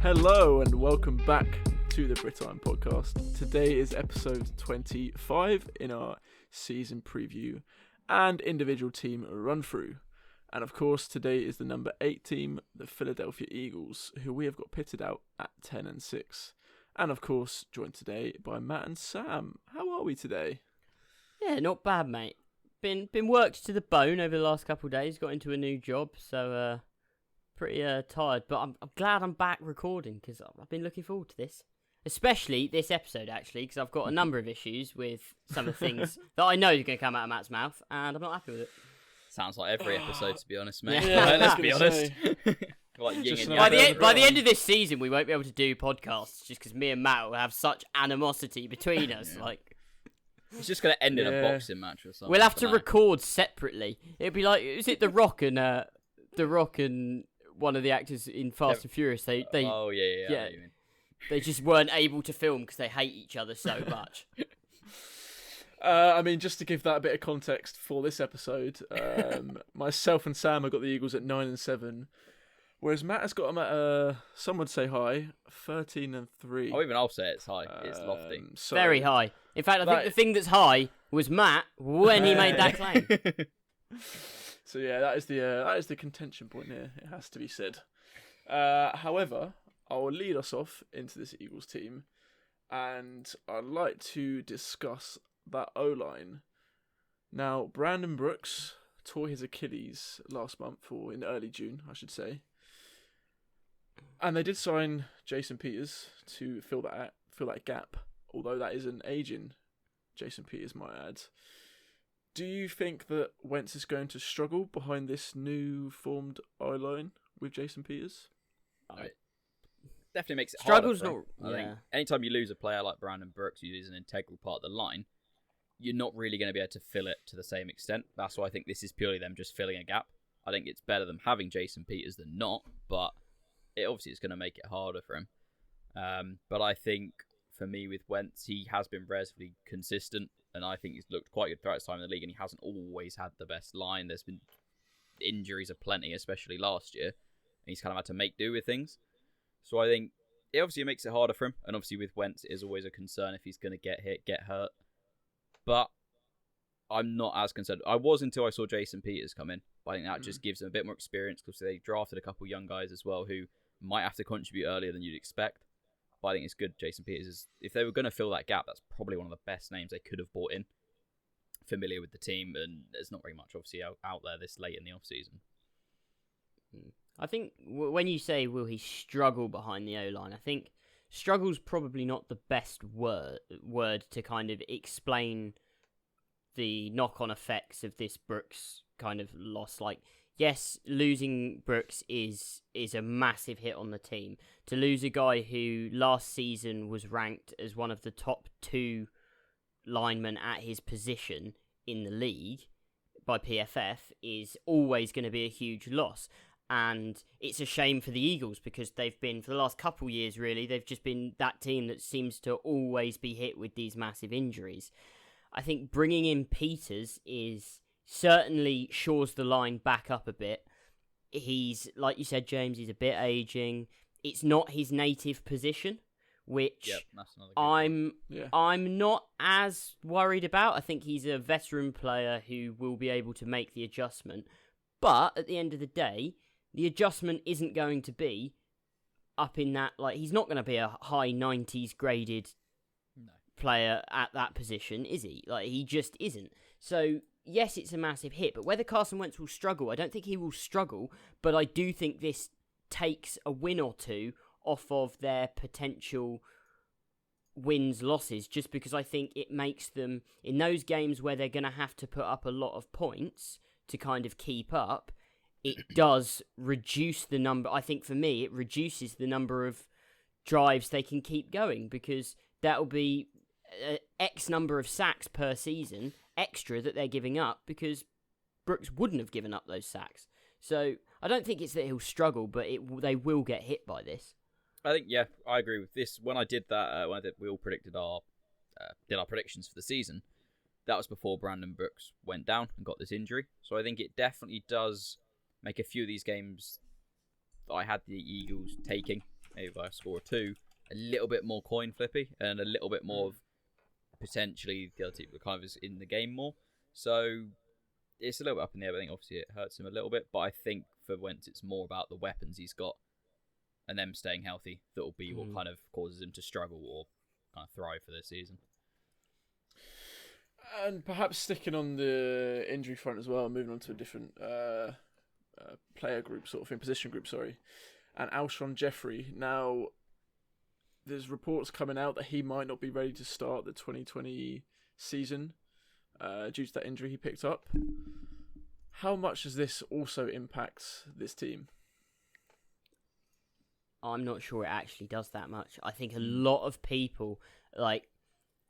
Hello and welcome back to the Brit Iron podcast. Today is episode 25 in our season preview and individual team run through. And of course, today is the number 8 team, the Philadelphia Eagles, who we have got pitted out at 10 and 6. And of course, joined today by Matt and Sam. How are we today? Yeah, not bad, mate. Been worked to the bone over the last couple of days. Got into a new job, so pretty tired. But I'm glad I'm back recording because I've been looking forward to this, especially this episode actually, because I've got a number of issues with some of the things that I know are going to come out of Matt's mouth, and I'm not happy with it. Sounds like every episode, to be honest, mate. Yeah, Let's be honest. Like yin and By yang. the end of this season, we won't be able to do podcasts just because me and Matt will have such animosity between us. Yeah. Like, It's just going to end in a boxing match or something. we'll have to record separately. It'd be like, is it The Rock and one of the actors in Fast and Furious? They Oh yeah. I know what you mean. they just weren't able to film because they hate each other so much. I mean, just to give that a bit of context for this episode, myself and Sam have got the Eagles at 9 and 7, whereas Matt has got them at, some would say high, 13 and 3. Oh, even I'll say it's high. It's lofty. So Very high. In fact, I think the thing that's high was Matt when he made that claim. So yeah, that is the contention point here. It has to be said. However, I will lead us off into this Eagles team, and I'd like to discuss that O-line. Now, Brandon Brooks tore his Achilles last month, or in early June, I should say. And they did sign Jason Peters to fill that gap, although that is an aging Jason Peters, might add. Do you think that Wentz is going to struggle behind this new formed O-line with Jason Peters? Definitely makes it Struggle's harder. not. I think anytime you lose a player like Brandon Brooks, who is an integral part of the line, you're not really going to be able to fill it to the same extent. That's why I think this is purely them just filling a gap. I think it's better them having Jason Peters than not, but it obviously is going to make it harder for him. But I think for me with Wentz, he has been relatively consistent, and I think he's looked quite good throughout his time in the league, and he hasn't always had the best line. There's been injuries aplenty, especially last year, and he's kind of had to make do with things. So I think it obviously makes it harder for him, and obviously with Wentz, it is always a concern if he's going to get hit, get hurt. But I'm not as concerned. I was until I saw Jason Peters come in. But I think that just gives them a bit more experience because they drafted a couple young guys as well who might have to contribute earlier than you'd expect. But I think it's good. Jason Peters is, if they were going to fill that gap, that's probably one of the best names they could have brought in. Familiar with the team, and there's not very much obviously out there this late in the off-season. I think when you say will he struggle behind the O-line, I think struggle's probably not the best word to kind of explain the knock-on effects of this Brooks kind of loss. Like, yes, losing Brooks is a massive hit on the team. To lose a guy who last season was ranked as one of the top 2 linemen at his position in the league by PFF is always going to be a huge loss. And it's a shame for the Eagles because they've been, for the last couple years really, they've just been that team that seems to always be hit with these massive injuries. I think bringing in Peters is certainly shores the line back up a bit. He's, like you said, James, he's a bit aging. It's not his native position, which that's another I'm not as worried about. I think he's a veteran player who will be able to make the adjustment. But at the end of the day, the adjustment isn't going to be up in that, like, he's not going to be a high 90s graded player at that position, is he? Like, he just isn't. So, yes, it's a massive hit, but whether Carson Wentz will struggle, I don't think he will struggle, but I do think this takes a win or two off of their potential wins, losses, just because I think it makes them, in those games where they're going to have to put up a lot of points to kind of keep up, it does reduce the number. I think for me, it reduces the number of drives they can keep going because that'll be X number of sacks per season extra that they're giving up because Brooks wouldn't have given up those sacks. So I don't think it's that he'll struggle, but they will get hit by this. I think, yeah, I agree with this. When I did that, we all predicted did our predictions for the season, that was before Brandon Brooks went down and got this injury. So I think it definitely does make a few of these games that I had the Eagles taking maybe by a score of 2, a little bit more coin flippy and a little bit more of potentially the other team kind of is in the game more. So it's a little bit up in the air. I think obviously it hurts him a little bit, but I think for Wentz it's more about the weapons he's got and them staying healthy that will be what kind of causes him to struggle or kind of thrive for this season. And perhaps sticking on the injury front as well, moving on to a different player group, sort of thing, position group, sorry. And Alshon Jeffrey. Now, there's reports coming out that he might not be ready to start the 2020 season due to that injury he picked up. How much does this also impact this team? I'm not sure it actually does that much. I think a lot of people, like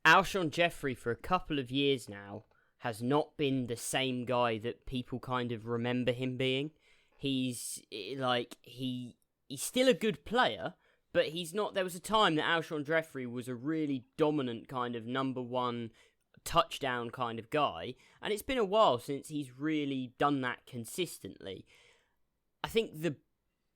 Alshon Jeffrey, for a couple of years now, has not been the same guy that people kind of remember him being. He's still a good player, but he's not. There was a time that Alshon Jeffrey was a really dominant kind of number one touchdown kind of guy, and it's been a while since he's really done that consistently. I think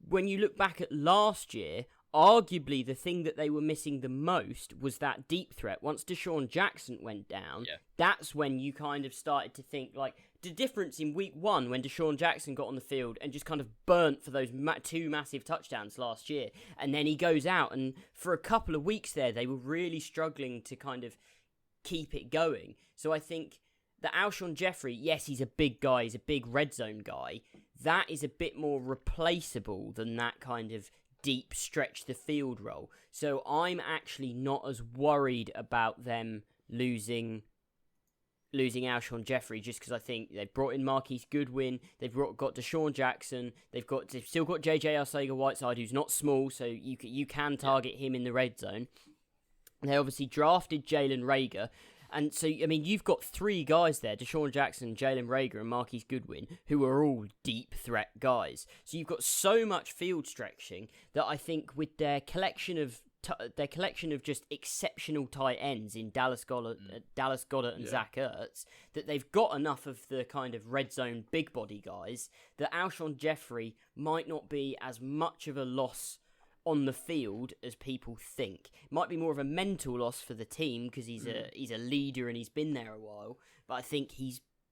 when you look back at last year, arguably the thing that they were missing the most was that deep threat. Once Deshaun Jackson went down, that's when you kind of started to think, like, the difference in week 1 when Deshaun Jackson got on the field and just kind of burnt for those 2 massive touchdowns last year. And then he goes out, and for a couple of weeks there, they were really struggling to kind of keep it going. So I think that Alshon Jeffrey, yes, he's a big guy, he's a big red zone guy. That is a bit more replaceable than that kind of deep stretch the field role. So I'm actually not as worried about them losing Alshon Jeffrey, just because I think they've brought in Marquise Goodwin, they've got Deshaun Jackson, they've still got JJ Arcega-Whiteside, who's not small, so you can target him in the red zone. They obviously drafted Jalen Reagor. And so, I mean, you've got 3 guys there, Deshaun Jackson, Jalen Reagor, and Marquise Goodwin, who are all deep threat guys. So you've got so much field stretching that I think with their collection of just exceptional tight ends in Dallas Goedert and Zach Ertz, that they've got enough of the kind of red zone big body guys that Alshon Jeffrey might not be as much of a loss on the field as people think. It might be more of a mental loss for the team because he's a leader and he's been there a while, but I think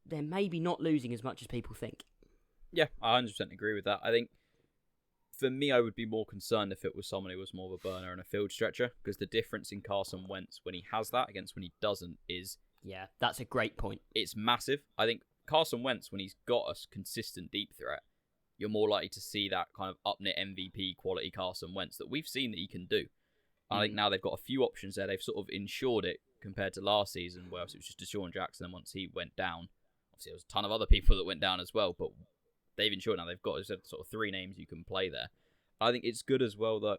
they're maybe not losing as much as people think. Yeah, I 100% agree with that. I think for me, I would be more concerned if it was someone who was more of a burner and a field stretcher, because the difference in Carson Wentz when he has that against when he doesn't is... Yeah, that's a great point. It's massive. I think Carson Wentz, when he's got a consistent deep threat, you're more likely to see that kind of up-knit MVP quality Carson Wentz that we've seen that he can do. I think now they've got a few options there. They've sort of insured it compared to last season, where it was just Deshaun Jackson, and once he went down, obviously there was a ton of other people that went down as well, but they've insured now. They've got sort of 3 names you can play there. I think it's good as well that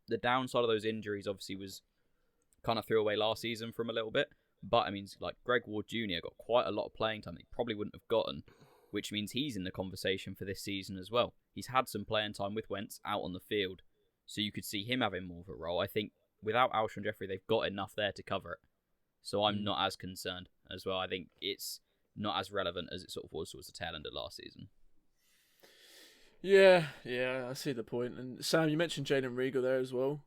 the downside of those injuries obviously was kind of threw away last season from a little bit, but I mean, like Greg Ward Jr. got quite a lot of playing time that he probably wouldn't have gotten, which means he's in the conversation for this season as well. He's had some playing time with Wentz out on the field, so you could see him having more of a role. I think without Alshon Jeffrey, they've got enough there to cover it. So I'm not as concerned as well. I think it's not as relevant as it sort of was towards the tail end of last season. Yeah, I see the point. And Sam, you mentioned Jalen Reagor there as well.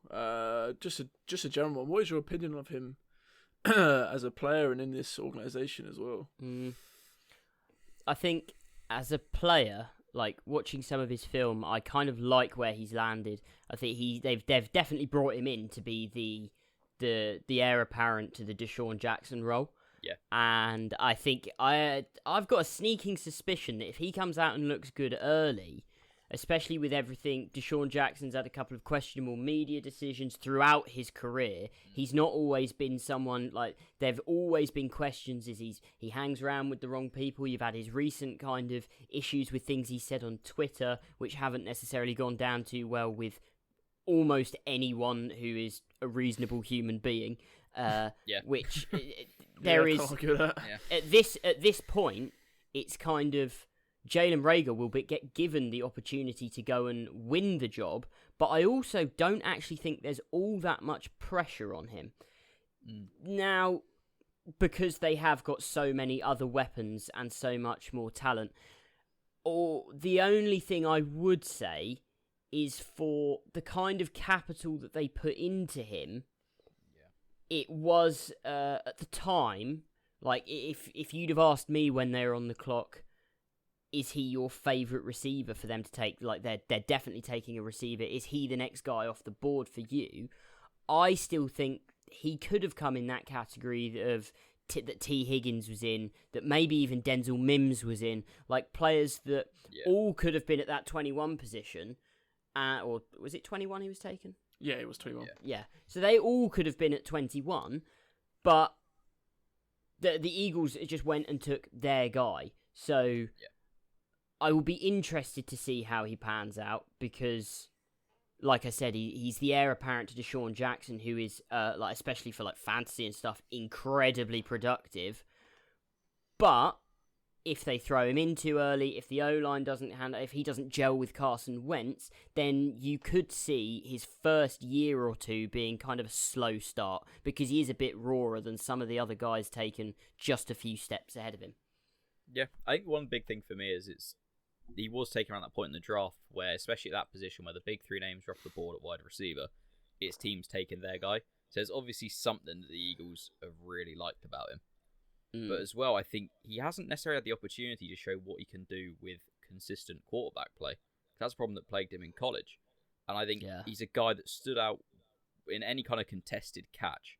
Just a general one. What is your opinion of him as a player and in this organisation as well? I think as a player, like watching some of his film, I kind of like where he's landed. I think they've definitely brought him in to be the heir apparent to the Deshaun Jackson role. Yeah. And I think I've got a sneaking suspicion that if he comes out and looks good early, especially with everything, Deshaun Jackson's had a couple of questionable media decisions throughout his career. He's not always been someone, like, there've always been questions as he hangs around with the wrong people. You've had his recent kind of issues with things he said on Twitter, which haven't necessarily gone down too well with almost anyone who is a reasonable human being. Which there is at this point, it's kind of Jalen Reagor will get given the opportunity to go and win the job, but I also don't actually think there's all that much pressure on him. Now, because they have got so many other weapons and so much more talent, or the only thing I would say is for the kind of capital that they put into him. It was, at the time, like, if you'd have asked me when they were on the clock, is he your favourite receiver for them to take? Like, they're definitely taking a receiver. Is he the next guy off the board for you? I still think he could have come in that category of that T. Higgins was in, that maybe even Denzel Mims was in, like players that all could have been at that 21 position, or was it 21 he was taken? Yeah, it was 21. Yeah, so they all could have been at 21, but the Eagles just went and took their guy. So I will be interested to see how he pans out, because, like I said, he's the heir apparent to Deshaun Jackson, who is, like, especially for like fantasy and stuff, incredibly productive. But if they throw him in too early, if the O-line doesn't handle, if he doesn't gel with Carson Wentz, then you could see his first year or two being kind of a slow start, because he is a bit rawer than some of the other guys taken just a few steps ahead of him. Yeah, I think one big thing for me is he was taken around that point in the draft where, especially at that position where the big three names are off the board at wide receiver, it's teams taking their guy. So there's obviously something that the Eagles have really liked about him. But as well, I think he hasn't necessarily had the opportunity to show what he can do with consistent quarterback play. That's a problem that plagued him in college. And I think he's a guy that stood out in any kind of contested catch.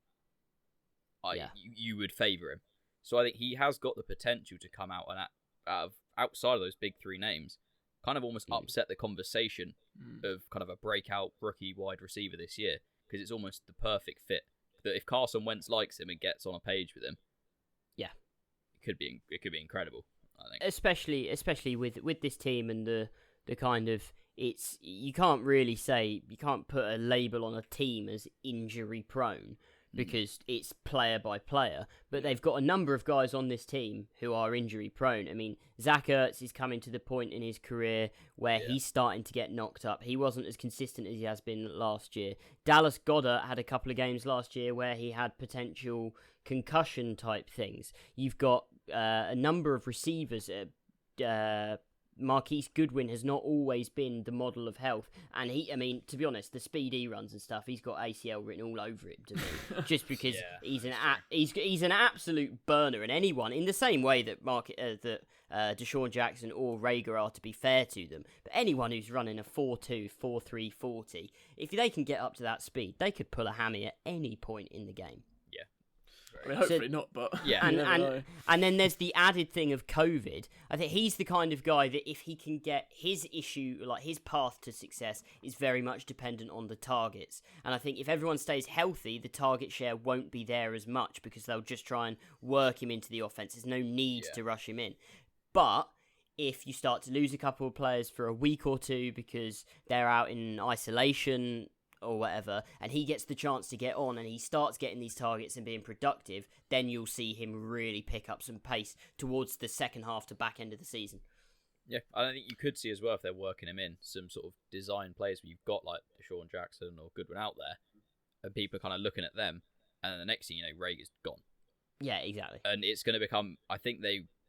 You would favour him. So I think he has got the potential to come out and outside of those big three names, kind of almost upset the conversation of kind of a breakout rookie wide receiver this year, because it's almost the perfect fit. That if Carson Wentz likes him and gets on a page with him, it could be incredible, I think. Especially with this team and the kind of, you can't really say, you can't put a label on a team as injury prone, because it's player by player, but they've got a number of guys on this team who are injury prone. I mean, Zach Ertz is coming to the point in his career where he's starting to get knocked up. He wasn't as consistent as he has been last year. Dallas Goedert had a couple of games last year where he had potential concussion type things. You've got a number of receivers. Marquise Goodwin has not always been the model of health, and to be honest, the speed he runs and stuff, he's got ACL written all over him to me, just because he's an absolute burner, and anyone, in the same way that Deshaun Jackson or Rager are, to be fair to them, but anyone who's running a 4.2, 4.3, 40, if they can get up to that speed, they could pull a hammy at any point in the game. I mean, hopefully not, but and then there's the added thing of COVID. I think he's the kind of guy that if he can get his issue, like his path to success, is very much dependent on the targets. And I think if everyone stays healthy, the target share won't be there as much, because they'll just try and work him into the offense. There's no need to rush him in. But if you start to lose a couple of players for a week or two because they're out in isolation or whatever, and he gets the chance to get on and he starts getting these targets and being productive, then you'll see him really pick up some pace towards the second half to back end of the season. Yeah, I think you could see as well, if they're working him in, some sort of design plays where you've got like Deshaun Jackson or Goodwin out there, and people are kind of looking at them, and then the next thing you know, Rager's gone. Yeah, exactly. And it's going to become, I think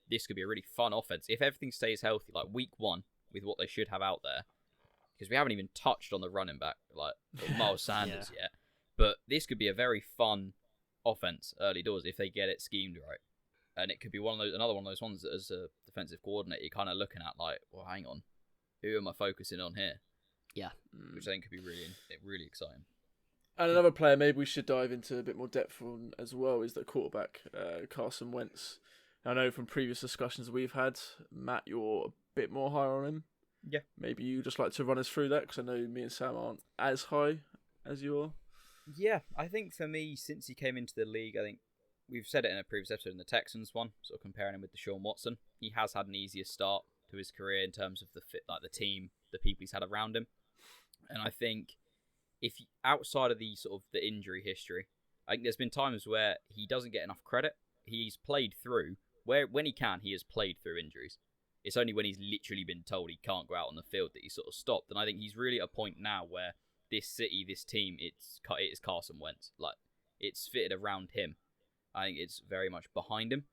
this could be a really fun offense. If everything stays healthy, like week one, with what they should have out there, because we haven't even touched on the running back, like Miles Sanders yet. But this could be a very fun offense early doors if they get it schemed right. And it could be another one of those ones that, as a defensive coordinator, you're kind of looking at like, well, hang on, who am I focusing on here? Yeah. Which I think could be really exciting. And another player maybe we should dive into a bit more depth on as well is the quarterback, Carson Wentz. I know from previous discussions we've had, Matt, you're a bit more high on him. Yeah. Maybe you just like to run us through that, because I know me and Sam aren't as high as you are. Yeah, I think for me, since he came into the league, I think we've said it in a previous episode in the Texans one, sort of comparing him with Deshaun Watson. He has had an easier start to his career in terms of the fit, like the team, the people he's had around him. And I think outside of the sort of the injury history, I think there's been times where he doesn't get enough credit. He's played through, when he can, he has played through injuries. It's only when he's literally been told he can't go out on the field that he's sort of stopped. And I think he's really at a point now where this team, it is Carson Wentz. Like, it's fitted around him. I think it's very much behind him.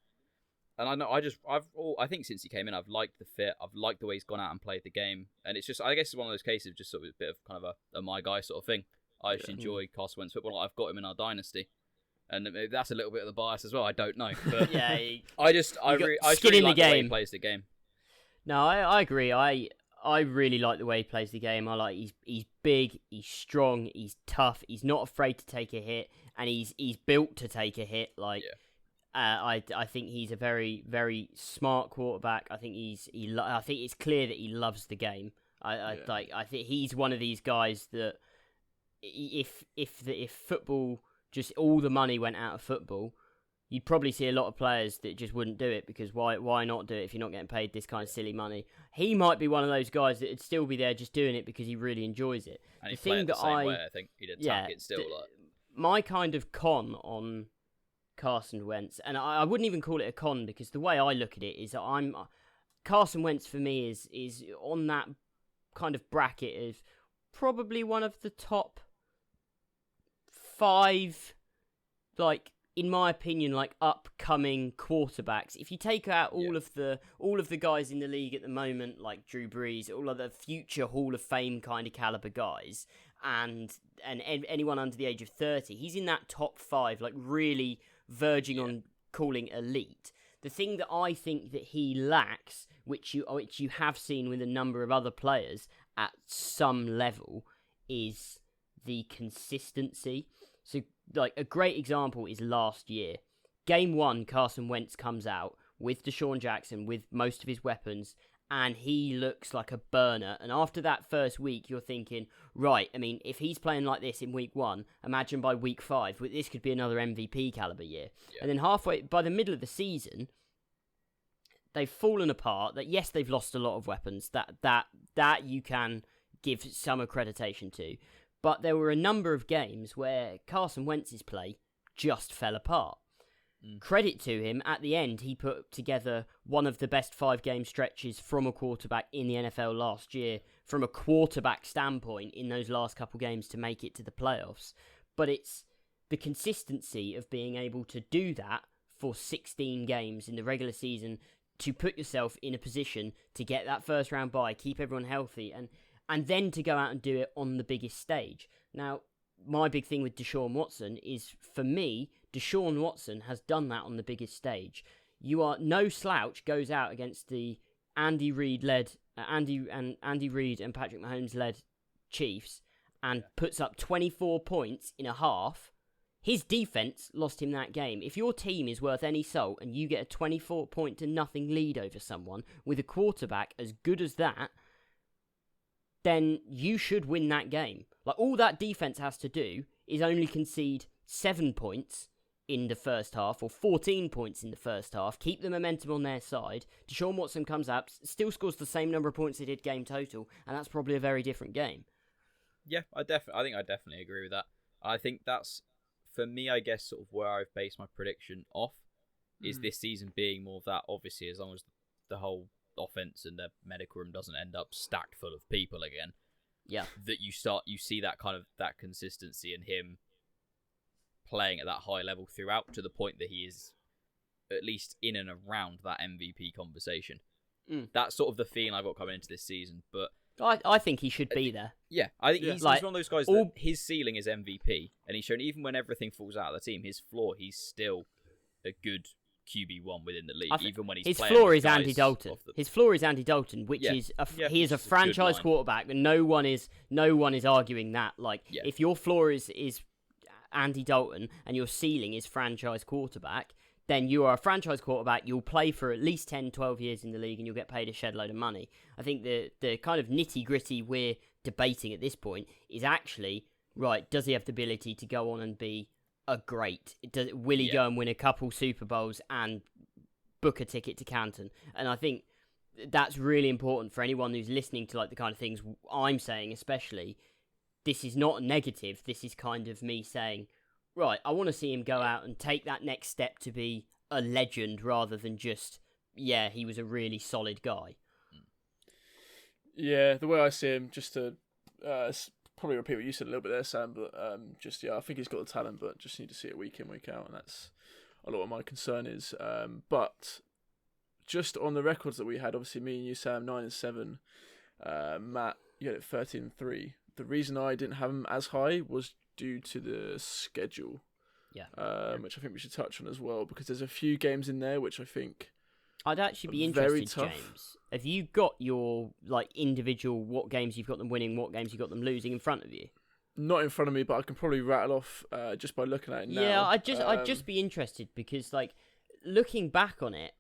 And I think since he came in, I've liked the fit. I've liked the way he's gone out and played the game. And it's just, I guess it's one of those cases, just sort of a bit of kind of a my guy sort of thing. I just enjoy Carson Wentz football. I've got him in our dynasty. And maybe that's a little bit of the bias as well. I don't know. But Yeah, I just really like the way he plays the game. No, I agree. I really like the way he plays the game. I like he's big, he's strong, he's tough, he's not afraid to take a hit, and he's built to take a hit. Like, I think he's a very, very smart quarterback. I think I think it's clear that he loves the game. I think he's one of these guys that if football, just all the money went out of football, you'd probably see a lot of players that just wouldn't do it, because why not do it if you're not getting paid this kind of silly money? He might be one of those guys that would still be there just doing it because he really enjoys it. And he'd play it the same way, I think. He'd attack it still. My kind of con on Carson Wentz, and I wouldn't even call it a con, because the way I look at it is that Carson Wentz for me is on that kind of bracket of probably one of the top 5, like, in my opinion, like upcoming quarterbacks. If you take out all of the guys in the league at the moment, like Drew Brees, all of the future Hall of Fame kind of caliber guys, and anyone under the age of 30, he's in that top 5, like really verging on calling elite. The thing that I think that he lacks, which you have seen with a number of other players at some level, is the consistency. So, like, a great example is last year. Game 1, Carson Wentz comes out with Deshaun Jackson, with most of his weapons, and he looks like a burner. And after that first week, you're thinking, right, I mean, if he's playing like this in week 1, imagine by week 5, this could be another MVP caliber year. Yeah. And then by the middle of the season, they've fallen apart. That yes, they've lost a lot of weapons. That you can give some accreditation to. But there were a number of games where Carson Wentz's play just fell apart. Credit to him, at the end, he put together one of the best 5-game stretches from a quarterback in the NFL last year, from a quarterback standpoint, in those last couple games to make it to the playoffs. But it's the consistency of being able to do that for 16 games in the regular season, to put yourself in a position to get that first round bye, keep everyone healthy, and then to go out and do it on the biggest stage. Now, my big thing with Deshaun Watson is, for me, Deshaun Watson has done that on the biggest stage. You are no slouch, goes out against the Andy Reid and Patrick Mahomes led Chiefs and puts up 24 points in a half. His defense lost him that game. If your team is worth any salt and you get a 24-0 lead over someone with a quarterback as good as that, then you should win that game. Like, all that defense has to do is only concede 7 points in the first half, or 14 points in the first half, keep the momentum on their side. Deshaun Watson comes up, still scores the same number of points he did game total, and that's probably a very different game. Yeah, I think I definitely agree with that. I think that's, for me, I guess, sort of where I've based my prediction off, is this season being more of that. Obviously, as long as the whole offense and the medical room doesn't end up stacked full of people again, that you see that kind of that consistency in him playing at that high level throughout, to the point that he is at least in and around that MVP conversation. That's sort of the feeling I've got coming into this season. But I think he should be there. Yeah, I think he's one of those guys that his ceiling is MVP, and he's shown even when everything falls out of the team, his floor, he's still a good QB1 within the league, even when he's his playing floor with is guys Andy Dalton. His floor is Andy Dalton, which is he is a franchise quarterback, and no one is arguing that. Like, if your floor is Andy Dalton and your ceiling is franchise quarterback, then you are a franchise quarterback. You'll play for at least 10, 12 years in the league, and you'll get paid a shed load of money. I think the kind of nitty-gritty we're debating at this point is actually, right, does he have the ability to go on and be a great? Will he go and win a couple Super Bowls and book a ticket to Canton? And I think that's really important for anyone who's listening to, like, the kind of things I'm saying, especially. This is not a negative. This is kind of me saying, right, I want to see him go out and take that next step to be a legend, rather than just, he was a really solid guy. Yeah, the way I see him, just to probably repeat what you said a little bit there, Sam, but I think he's got the talent, but just need to see it week in, week out, and that's a lot of my concern is. But just on the records that we had, obviously me and you, Sam, 9-7. Matt, you had it 13-3. The reason I didn't have them as high was due to the schedule. Yeah. Which I think we should touch on as well, because there's a few games in there which I think I'd actually be very interested, tough. James. Have you got your individual what games you've got them winning, what games you've got them losing in front of you? Not in front of me, but I can probably rattle off just by looking at it now. Yeah, I'd just be interested because looking back on it,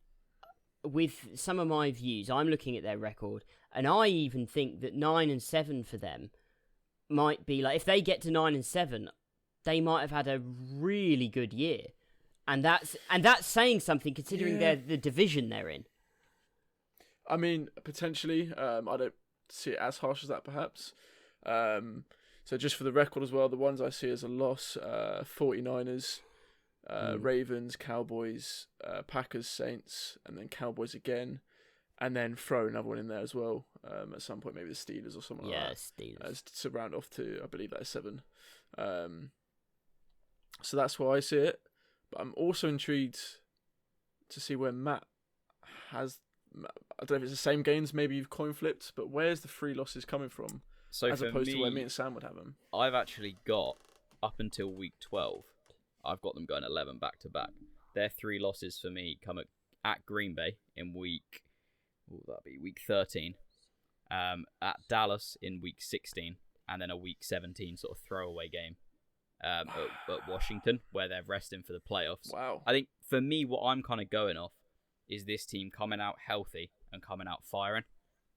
with some of my views, I'm looking at their record, and I even think that 9-7 for them might be if they get to 9-7. They might have had a really good year, and that's saying something considering they're the division they're in. I mean, potentially. I don't see it as harsh as that, perhaps. So just for the record as well, the ones I see as a loss: 49ers, Ravens, Cowboys, Packers, Saints, and then Cowboys again, and then throw another one in there as well. At some point, maybe the Steelers or something like that. Yeah, Steelers. To round off to, I believe that is 7. So that's why I see it. But I'm also intrigued to see where Matt has. I don't know if it's the same games. Maybe you've coin flipped, but where's the 3 losses coming from? So as opposed to where me me and Sam would have them. I've actually got up until week 12. I've got them going 11 back to back. Their 3 losses for me come at Green Bay in week. What would that be? Week 13. At Dallas in week 16, and then a week 17 sort of throwaway game at Washington where they're resting for the playoffs. Wow. I think for me, what I'm kind of going off is this team coming out healthy and coming out firing,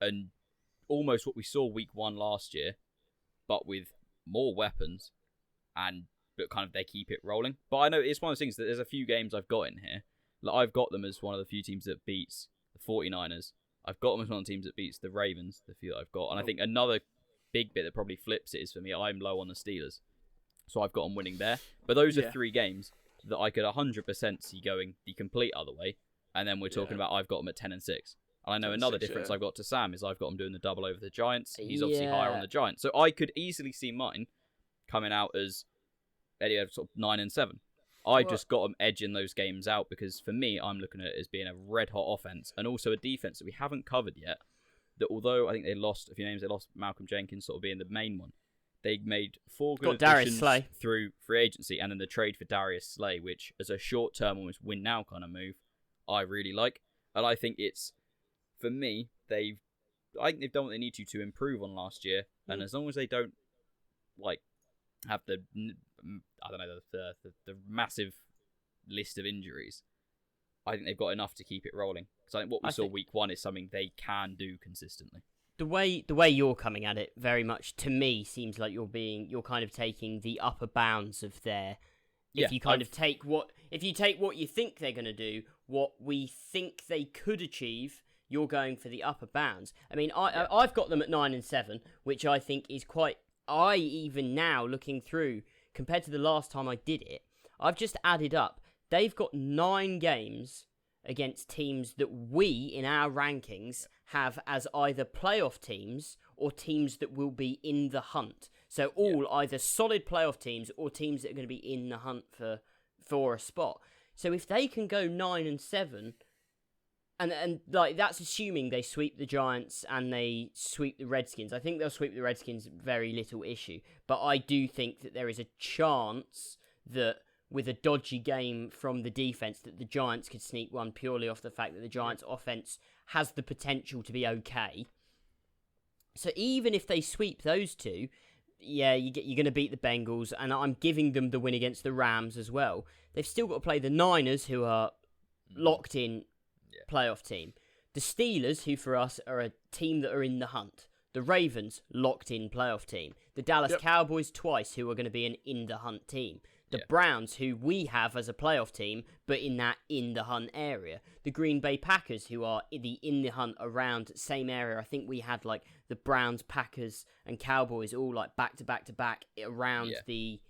and almost what we saw week 1 last year, but with more weapons, but kind of they keep it rolling. But I know it's one of those things that there's a few games I've got in here. I've got them as one of the few teams that beats the 49ers. I've got them as one of the teams that beats the Ravens, the few that I've got. And I think another big bit that probably flips it is for me, I'm low on the Steelers. So I've got them winning there. But those are 3 games that I could 100% see going the complete other way. And then we're talking about I've got them at 10-6. And I know another difference I've got to Sam is I've got them doing the double over the Giants. He's obviously higher on the Giants. So I could easily see mine coming out as sort of 9-7. I just got them edging those games out because for me, I'm looking at it as being a red-hot offense and also a defense that we haven't covered yet. That although I think they lost a few names, they lost Malcolm Jenkins sort of being the main one. They made 4 good additions through free agency and then the trade for Darius Slay, which as a short-term almost win-now kind of move, I really like. And I think it's, for me, I think they've done what they need to improve on last year. And as long as they don't have the massive list of injuries, I think they've got enough to keep it rolling. Because I think what we saw week 1 is something they can do consistently. The way you're coming at it very much to me seems like you're kind of taking the upper bounds of their. If you take what you think they're going to do, what we think they could achieve, you're going for the upper bounds. I mean, I've got them at 9-7, which I think is quite. I even now looking through compared to the last time I did it, I've just added up. They've got 9 games against teams that we, in our rankings, have as either playoff teams or teams that will be in the hunt. So either solid playoff teams or teams that are going to be in the hunt for a spot. So if they can go 9-7, and that's assuming they sweep the Giants and they sweep the Redskins. I think they'll sweep the Redskins, very little issue. But I do think that there is a chance that with a dodgy game from the defense that the Giants could sneak one purely off the fact that the Giants' offense has the potential to be okay. So even if they sweep those 2, you're going to beat the Bengals, and I'm giving them the win against the Rams as well. They've still got to play the Niners, who are locked in playoff team. The Steelers, who for us are a team that are in the hunt. The Ravens, locked in playoff team. The Dallas Cowboys twice, who are going to be an in the hunt team. The Browns, who we have as a playoff team, but in that in the hunt area. The Green Bay Packers, who are in the hunt around same area. I think we had the Browns, Packers, and Cowboys all back to back to back around the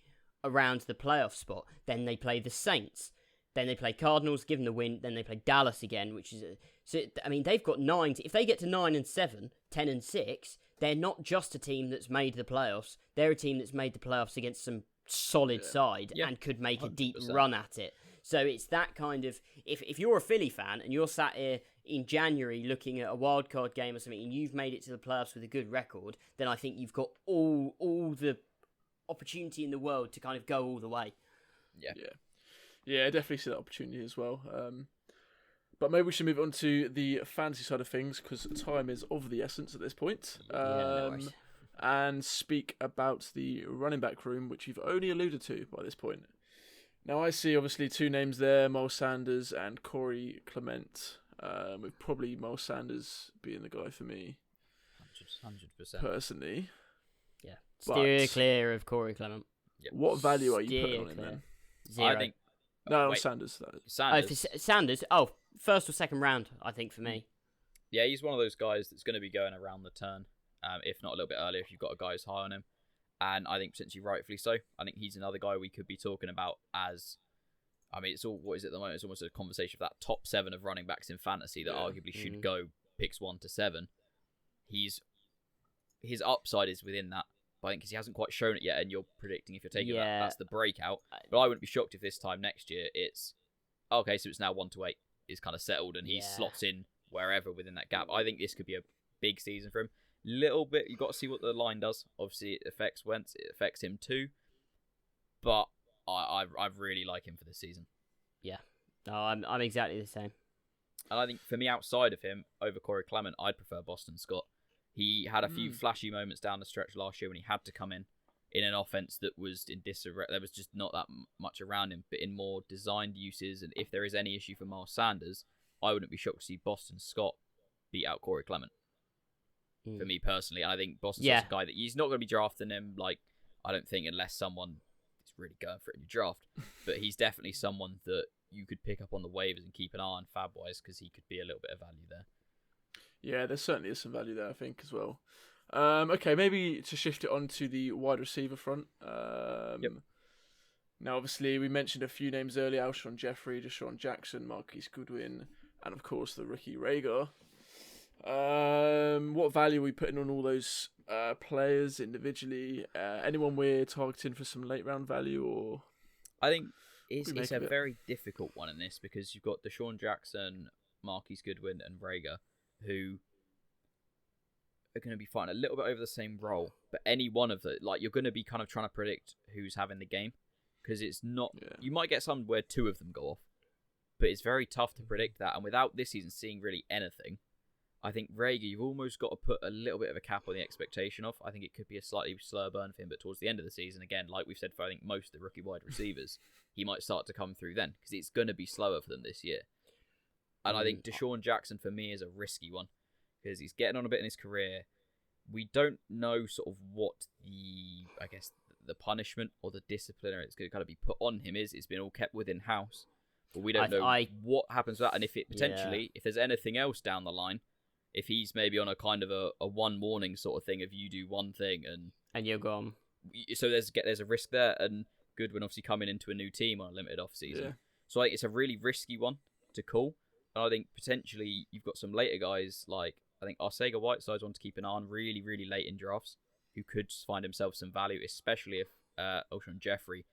playoff spot. Then they play the Saints. Then they play Cardinals, give them the win. Then they play Dallas again, which is they've got 9. If they get to 9-7, 10-6, they're not just a team that's made the playoffs. They're a team that's made the playoffs against some solid side and could make 100%. A deep run at it. So it's that kind of if you're a Philly fan and you're sat here in January looking at a wildcard game or something and you've made it to the playoffs with a good record, then I think you've got all the opportunity in the world to kind of go all the way. Yeah, I definitely see that opportunity as well. But maybe we should move on to the fantasy side of things because time is of the essence at this point. No worries. And speak about the running back room, which you've only alluded to by this point. Now, I see obviously two names there, Miles Sanders and Corey Clement, with probably Miles Sanders being the guy for me. 100%. Personally. Yeah. Steer But clear of Corey Clement. Yep. what value are you Steer putting on him clear. then? 0. I think... No, wait, Sanders. That is. Sanders. For Sanders, first or second round, I think, for me. Yeah, he's one of those guys that's going to be going around the turn, if not a little bit earlier if you've got a guy who's high on him. And I think potentially rightfully so. I think he's another guy we could be talking about as... I mean, it's all... What is it at the moment? It's almost a conversation of that top 7 of running backs in fantasy that arguably should go picks 1 to 7. His upside is within that. But I think because he hasn't quite shown it yet, and you're predicting if you're taking that's the breakout. But I wouldn't be shocked if this time next year it's... Okay, so it's now 1 to 8 is kind of settled, and he slots in wherever within that gap. I think this could be a big season for him. Little bit, you've got to see what the line does. Obviously, it affects Wentz, it affects him too. But I really like him for this season. Yeah, no, I'm exactly the same. And I think for me, outside of him, over Corey Clement, I'd prefer Boston Scott. He had a few flashy moments down the stretch last year when he had to come in an offense that was in disarray. There was just not that much around him, but in more designed uses. And if there is any issue for Miles Sanders, I wouldn't be shocked to see Boston Scott beat out Corey Clement. For me personally, and I think Boston Scott's a guy that he's not going to be drafting him. Like, I don't think unless someone is really going for it in your draft, but he's definitely someone that you could pick up on the waivers and keep an eye on fab-wise because he could be a little bit of value there. Yeah, there certainly is some value there, I think, as well. Okay, maybe to shift it on to the wide receiver front. Now, obviously, we mentioned a few names earlier: Alshon Jeffrey, Deshaun Jackson, Marquise Goodwin, and of course the rookie Rager. What value are we putting on all those players individually? Anyone we're targeting for some late round value, or I think it's a very difficult one in this because you've got Deshaun Jackson, Marquise Goodwin, and Rager, who are going to be fighting a little bit over the same role. But any one of the you're going to be kind of trying to predict who's having the game because it's not. Yeah. You might get some where 2 of them go off, but it's very tough to predict that. And without this season seeing really anything, I think Rager, you've almost got to put a little bit of a cap on the expectation of. I think it could be a slightly slower burn for him, but towards the end of the season, again, like we've said for I think most of the rookie wide receivers, he might start to come through then because it's going to be slower for them this year. And I think Deshaun Jackson for me is a risky one because he's getting on a bit in his career. We don't know sort of what the punishment or the discipline or it's going to kind of be put on him is. It's been all kept within house, but we don't know what happens with that. And if it potentially, if there's anything else down the line, if he's maybe on a kind of a one warning sort of thing, if you do one thing and you're gone, so there's a risk there. And Goodwin obviously coming into a new team on a limited off season, so I think it's a really risky one to call. And I think potentially you've got some later guys like I think Arcega-Whiteside's one to keep an eye on really really late in drafts who could find himself some value, especially if Alshon Jeffrey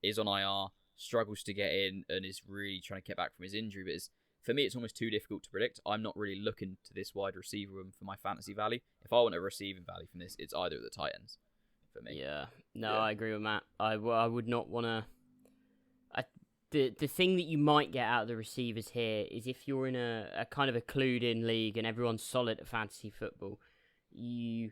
is on IR, struggles to get in, and is really trying to get back from his injury, but for me, it's almost too difficult to predict. I'm not really looking to this wide receiver room for my fantasy value. If I want a receiving value from this, it's either of the tight ends for me. Yeah. No, I agree with Matt. I would not want to... The thing that you might get out of the receivers here is if you're in a kind of a clued-in league and everyone's solid at fantasy football, you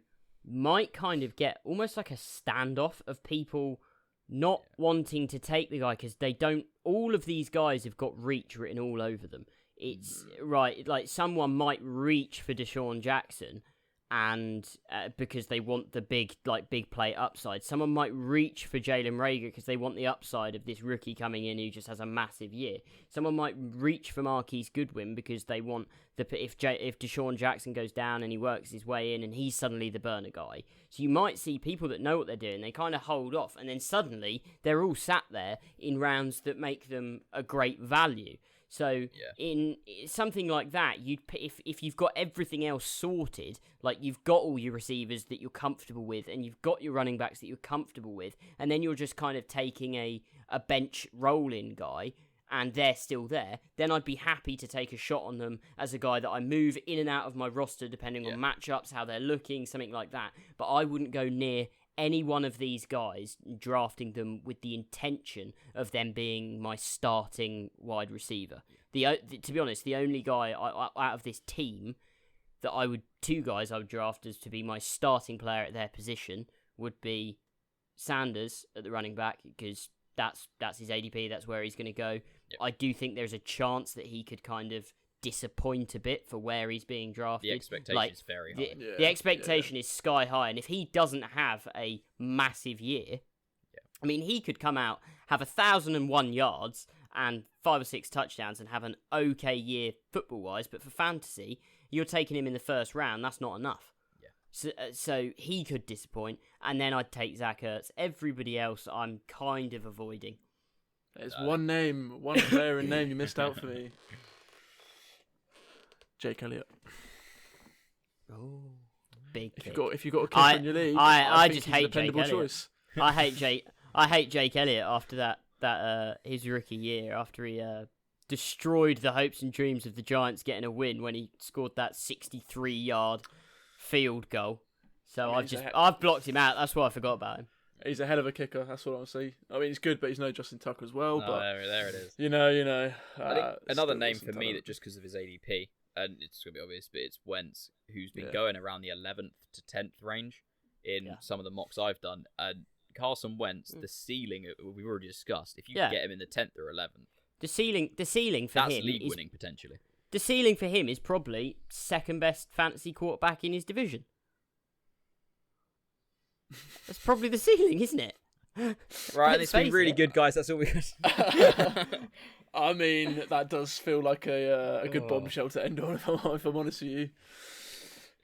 might kind of get almost like a standoff of people not wanting to take the guy because they don't... All of these guys have got reach written all over them. It's right, like someone might reach for Deshaun Jackson and because they want the big play upside. Someone might reach for Jalen Rager because they want the upside of this rookie coming in who just has a massive year. Someone might reach for Marquise Goodwin because they want if Deshaun Jackson goes down and he works his way in and he's suddenly the burner guy. So you might see people that know what they're doing, they kind of hold off, and then suddenly they're all sat there in rounds that make them a great value. So in something like that, if you've got everything else sorted, like you've got all your receivers that you're comfortable with, and you've got your running backs that you're comfortable with, and then you're just kind of taking a bench roll-in guy, and they're still there, then I'd be happy to take a shot on them as a guy that I move in and out of my roster depending on matchups, how they're looking, something like that. But I wouldn't go near any one of these guys drafting them with the intention of them being my starting wide receiver. To be honest, the only guy out of this team that two guys I would draft as to be my starting player at their position would be Sanders at the running back, because that's his ADP, that's where he's going to go. Yep. I do think there's a chance that he could kind of disappoint a bit for where he's being drafted. The expectation is very high. The expectation is sky high, and if he doesn't have a massive year, I mean, he could come out, have 1,001 yards and 5 or 6 touchdowns and have an okay year football-wise, but for fantasy, you're taking him in the first round, that's not enough. So he could disappoint, and then I'd take Zach Ertz. Everybody else I'm kind of avoiding. There's one player and name you missed out for me. Jake Elliott. Oh, big kick. If you got a kicker in your league, I think just he's a hate Jake dependable Elliott. choice. I hate Jake Elliott after that his rookie year, after he destroyed the hopes and dreams of the Giants getting a win when he scored that 63-yard field goal. So I've blocked him out. That's why I forgot about him. He's a hell of a kicker. That's what I'll say. I mean, he's good, but he's no Justin Tucker as well. No, but there it is. You know. I think another name Justin for me Tucker. that just because of his ADP, and it's gonna be obvious, but it's Wentz, who's been going around the 11th to 10th range in some of the mocks I've done. And Carson Wentz, the ceiling we've already discussed. If you can get him in the 10th or 11th, the ceiling for that's him league is winning potentially. The ceiling for him is probably second best fantasy quarterback in his division. That's probably the ceiling, isn't it? Right, it's been really good, guys. That's all we got. I mean, that does feel like a good bombshell to end on, if I'm honest with you.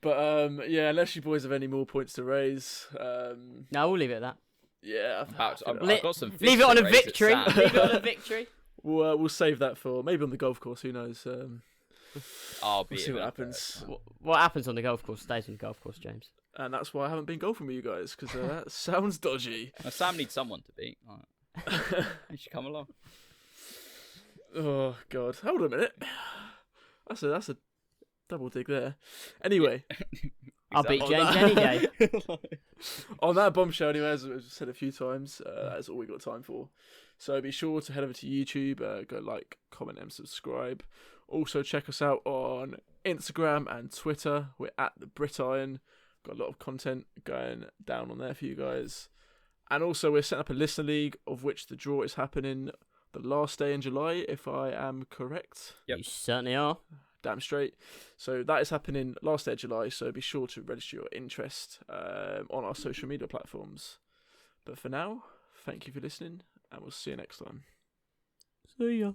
But unless you boys have any more points to raise, no, we'll leave it at that. Yeah, I've got some. Leave it on a victory. Leave it on a victory. We'll save that for maybe on the golf course. Who knows? We'll see what happens. What happens on the golf course stays on the golf course, James. And that's why I haven't been golfing with you guys, because that sounds dodgy. Now, Sam needs someone to beat. You should come along. Oh God! Hold on a minute. That's a double dig there. Anyway, I'll beat James any day. On that bombshell, anyway, as I've said a few times, that's all we got time for. So be sure to head over to YouTube, go like, comment, and subscribe. Also check us out on Instagram and Twitter. We're at the Brit Iron. Got a lot of content going down on there for you guys. And also we're setting up a listener league, of which the draw is happening the last day in July, if I am correct. Yep. You certainly are. Damn straight. So that is happening last day of July, so be sure to register your interest on our social media platforms. But for now, thank you for listening, and we'll see you next time. See ya.